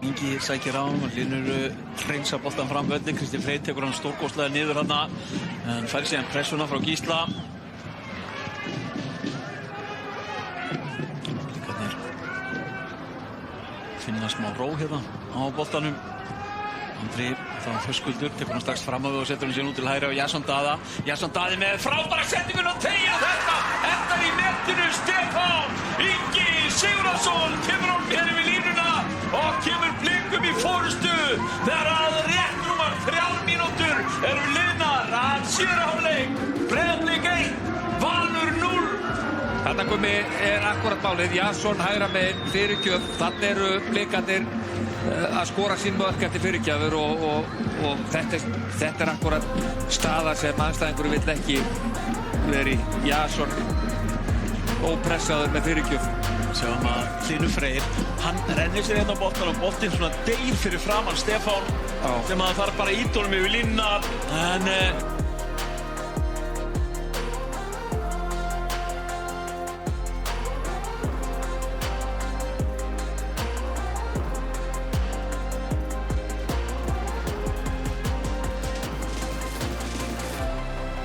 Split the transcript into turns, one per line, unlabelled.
Ingi sækir á hann og Hlynur hreinsa boltan fram völlinn. Kristinn Freyr tekur hann stórkostlega niður þarna en fær síðan pressuna frá Gísla. Líkarnir finna smá ró hérna á boltanum. Andri þá Höskuldur tekur hann strax fram að við og setur hann síðan út til hægri á Jason Daða. Jason Daði með frábæra setningun og tegir þetta endar í netinu. Stefán Ingi Sigurðarson kemur hann hér yfir línuna og kemur Blikum í fórustu þegar að rétt rúmar 3 mínútur eru liðnar að síðari hálfleik. Breiðablik 1, Valur 0.
Þarna Gummi er akkúrat málið. Jason hægra megin fyrirgjöf. Þannig eru Blikarnir að skora sín mörk eftir fyrirgjafur og þetta er akkúrat staða sem andstæðingur vill ekki vera í. Jason ópressaður með fyrirgjöf.
Sjáum að Hlynur Freyr, hann rennir sér hérna á boltan og boltinn svona deyr fyrir framann Stefán sem að þarf bara að ýta honum yfir línuna en